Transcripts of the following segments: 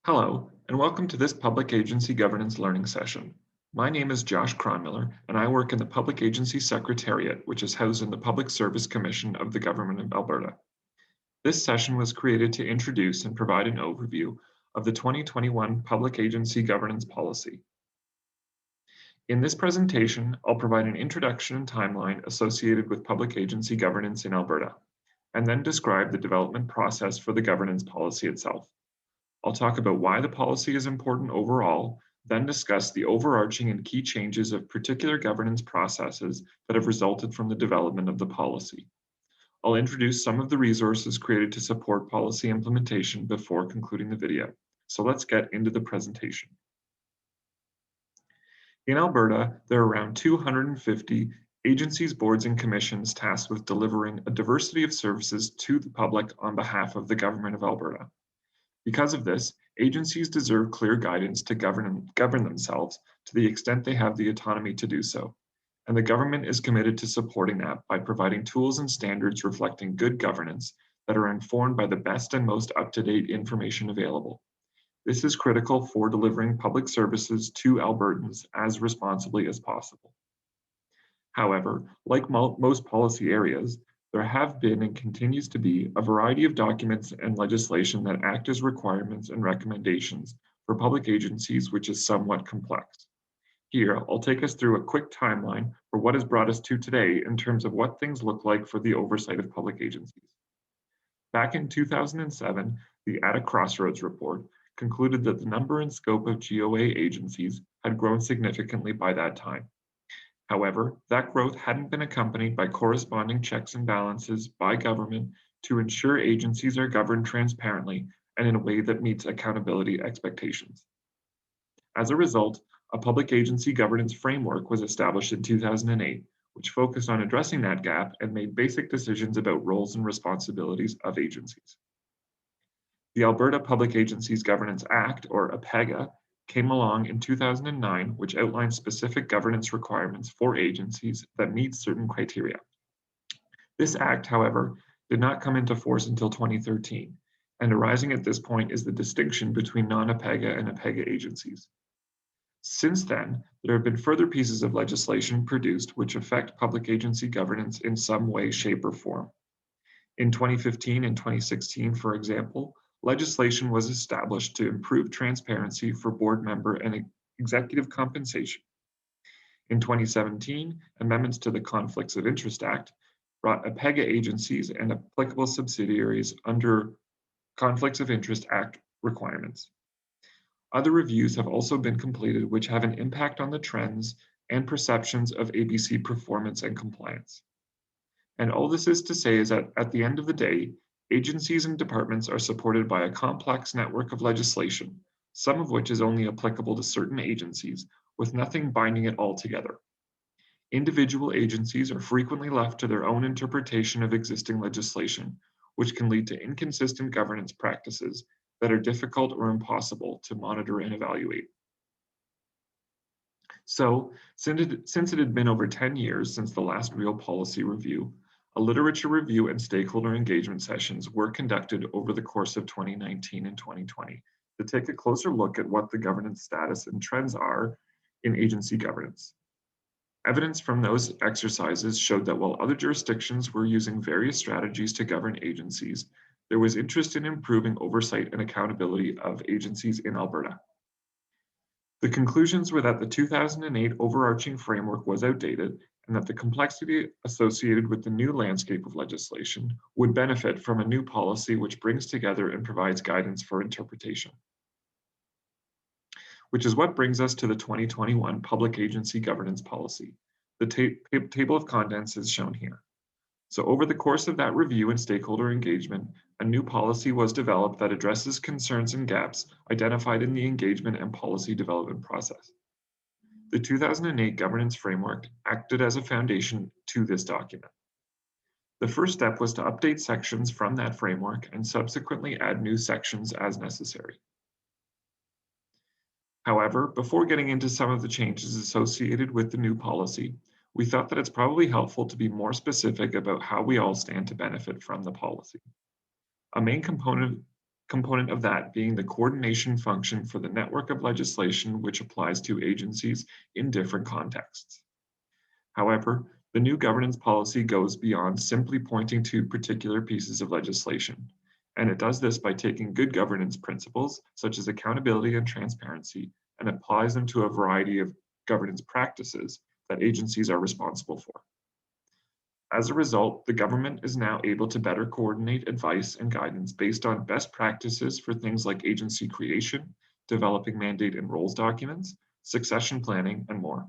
Hello, and welcome to this Public Agency Governance Learning Session. My name is Josh Cronmiller, and I work in the Public Agency Secretariat, which is housed in the Public Service Commission of the Government of Alberta. This session was created to introduce and provide an overview of the 2021 Public Agency Governance Policy. In this presentation, I'll provide an introduction and timeline associated with public agency governance in Alberta, and then describe the development process for the governance policy itself. I'll talk about why the policy is important overall, then discuss the overarching and key changes of particular governance processes that have resulted from the development of the policy. I'll introduce some of the resources created to support policy implementation before concluding the video. So let's get into the presentation. In Alberta, there are around 250 agencies, boards, and commissions tasked with delivering a diversity of services to the public on behalf of the Government of Alberta. Because of this, agencies deserve clear guidance to govern themselves to the extent they have the autonomy to do so. And the government is committed to supporting that by providing tools and standards reflecting good governance that are informed by the best and most up-to-date information available. This is critical for delivering public services to Albertans as responsibly as possible. However, like most policy areas, there have been and continues to be a variety of documents and legislation that act as requirements and recommendations for public agencies, which is somewhat complex. Here, I'll take us through a quick timeline for what has brought us to today in terms of what things look like for the oversight of public agencies. Back in 2007, the At a Crossroads report concluded that the number and scope of GOA agencies had grown significantly by that time. However, that growth hadn't been accompanied by corresponding checks and balances by government to ensure agencies are governed transparently and in a way that meets accountability expectations. As a result, a public agency governance framework was established in 2008, which focused on addressing that gap and made basic decisions about roles and responsibilities of agencies. The Alberta Public Agencies Governance Act, or APEGA, came along in 2009, which outlines specific governance requirements for agencies that meet certain criteria. This act, however, did not come into force until 2013, and arising at this point is the distinction between non-APEGA and APEGA agencies. Since then, there have been further pieces of legislation produced which affect public agency governance in some way, shape, or form. In 2015 and 2016, for example, legislation was established to improve transparency for board member and executive compensation. In 2017, amendments to the Conflicts of Interest Act brought APEGA agencies and applicable subsidiaries under Conflicts of Interest Act requirements. Other reviews have also been completed which have an impact on the trends and perceptions of ABC performance and compliance. And all this is to say is that at the end of the day, agencies and departments are supported by a complex network of legislation, some of which is only applicable to certain agencies, with nothing binding it all together. Individual agencies are frequently left to their own interpretation of existing legislation, which can lead to inconsistent governance practices that are difficult or impossible to monitor and evaluate. So, since it had been over 10 years since the last real policy review, a literature review and stakeholder engagement sessions were conducted over the course of 2019 and 2020 to take a closer look at what the governance status and trends are in agency governance. Evidence from those exercises showed that while other jurisdictions were using various strategies to govern agencies, there was interest in improving oversight and accountability of agencies in Alberta. The conclusions were that the 2008 overarching framework was outdated and that the complexity associated with the new landscape of legislation would benefit from a new policy which brings together and provides guidance for interpretation. Which is what brings us to the 2021 Public Agency Governance Policy. The table of contents is shown here. So over the course of that review and stakeholder engagement, a new policy was developed that addresses concerns and gaps identified in the engagement and policy development process. The 2008 governance framework acted as a foundation to this document. The first step was to update sections from that framework and subsequently add new sections as necessary. However, before getting into some of the changes associated with the new policy, we thought that it's probably helpful to be more specific about how we all stand to benefit from the policy. A main component component of that being the coordination function for the network of legislation which applies to agencies in different contexts. However, the new governance policy goes beyond simply pointing to particular pieces of legislation, and it does this by taking good governance principles such as accountability and transparency and applies them to a variety of governance practices that agencies are responsible for. As a result, the government is now able to better coordinate advice and guidance based on best practices for things like agency creation, developing mandate and roles documents, succession planning, and more.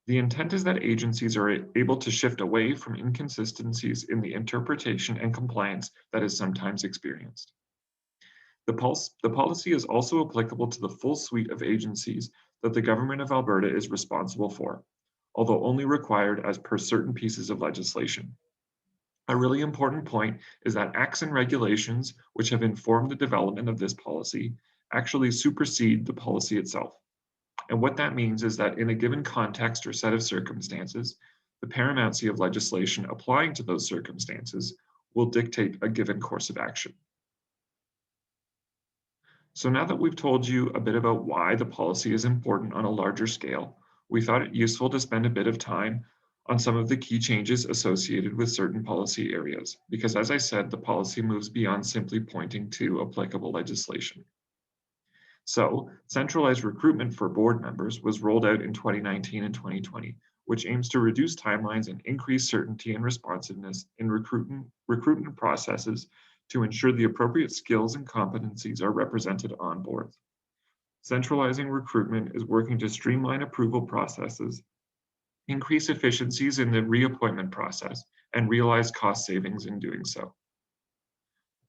The intent is that agencies are able to shift away from inconsistencies in the interpretation and compliance that is sometimes experienced. The policy is also applicable to the full suite of agencies that the Government of Alberta is responsible for, although only required as per certain pieces of legislation. A really important point is that acts and regulations which have informed the development of this policy actually supersede the policy itself. And what that means is that in a given context or set of circumstances, the paramountcy of legislation applying to those circumstances will dictate a given course of action. So now that we've told you a bit about why the policy is important on a larger scale, we thought it useful to spend a bit of time on some of the key changes associated with certain policy areas, because as I said, the policy moves beyond simply pointing to applicable legislation. So, centralized recruitment for board members was rolled out in 2019 and 2020, which aims to reduce timelines and increase certainty and responsiveness in recruitment processes to ensure the appropriate skills and competencies are represented on boards. Centralizing recruitment is working to streamline approval processes, increase efficiencies in the reappointment process, and realize cost savings in doing so.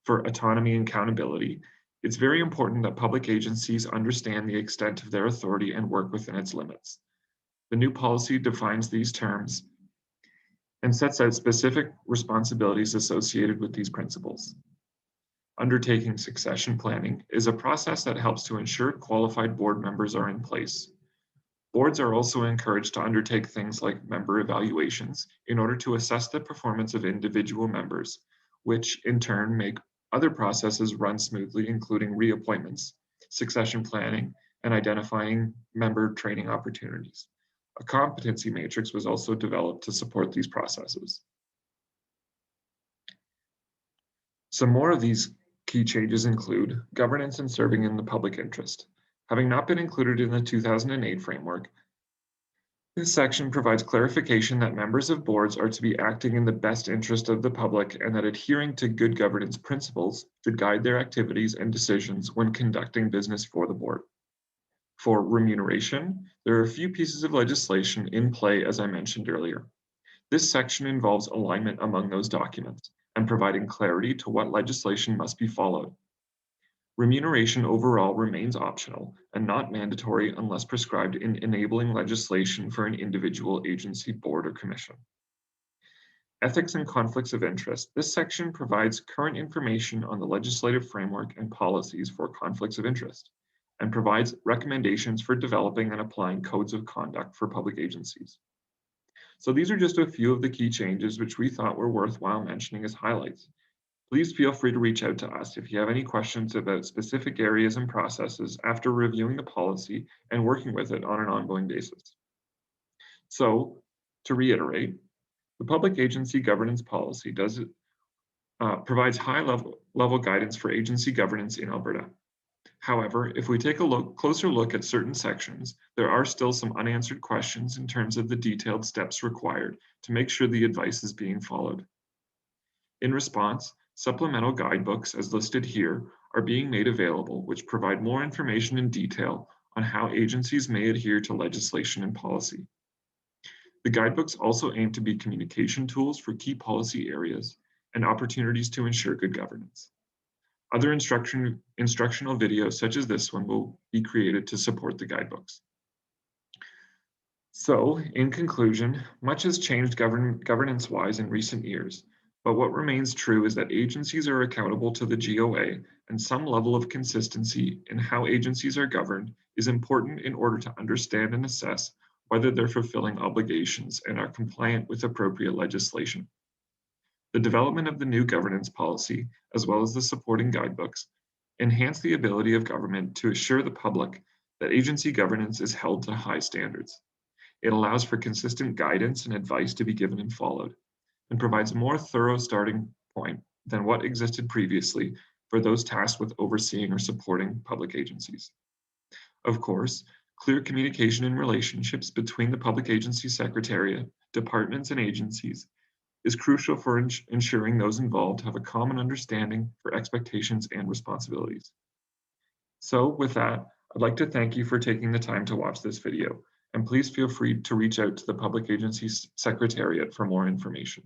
For autonomy and accountability, it's very important that public agencies understand the extent of their authority and work within its limits. The new policy defines these terms and sets out specific responsibilities associated with these principles. Undertaking succession planning is a process that helps to ensure qualified board members are in place. Boards are also encouraged to undertake things like member evaluations in order to assess the performance of individual members, which in turn make other processes run smoothly, including reappointments, succession planning, and identifying member training opportunities. A competency matrix was also developed to support these processes. Some more of these key changes include governance and serving in the public interest. Having not been included in the 2008 framework, this section provides clarification that members of boards are to be acting in the best interest of the public and that adhering to good governance principles should guide their activities and decisions when conducting business for the board. For remuneration, there are a few pieces of legislation in play, as I mentioned earlier. This section involves alignment among those documents and providing clarity to what legislation must be followed. Remuneration overall remains optional and not mandatory unless prescribed in enabling legislation for an individual agency, board, or commission. Ethics and conflicts of interest. This section provides current information on the legislative framework and policies for conflicts of interest and provides recommendations for developing and applying codes of conduct for public agencies. So these are just a few of the key changes which we thought were worthwhile mentioning as highlights. Please feel free to reach out to us if you have any questions about specific areas and processes after reviewing the policy and working with it on an ongoing basis. So, to reiterate, the Public Agency Governance Policy provides high-level guidance for agency governance in Alberta. However, if we take a closer look at certain sections, there are still some unanswered questions in terms of the detailed steps required to make sure the advice is being followed. In response, supplemental guidebooks, as listed here, are being made available, which provide more information in detail on how agencies may adhere to legislation and policy. The guidebooks also aim to be communication tools for key policy areas and opportunities to ensure good governance. Other instructional videos, such as this one, will be created to support the guidebooks. So, in conclusion, much has changed governance-wise in recent years. But what remains true is that agencies are accountable to the GOA, and some level of consistency in how agencies are governed is important in order to understand and assess whether they're fulfilling obligations and are compliant with appropriate legislation. The development of the new governance policy, as well as the supporting guidebooks, enhance the ability of government to assure the public that agency governance is held to high standards. It allows for consistent guidance and advice to be given and followed, and provides a more thorough starting point than what existed previously for those tasked with overseeing or supporting public agencies. Of course, clear communication and relationships between the public agency secretariat, departments, and agencies is crucial for ensuring those involved have a common understanding for expectations and responsibilities. So with that, I'd like to thank you for taking the time to watch this video, and please feel free to reach out to the Public Agency Secretariat for more information.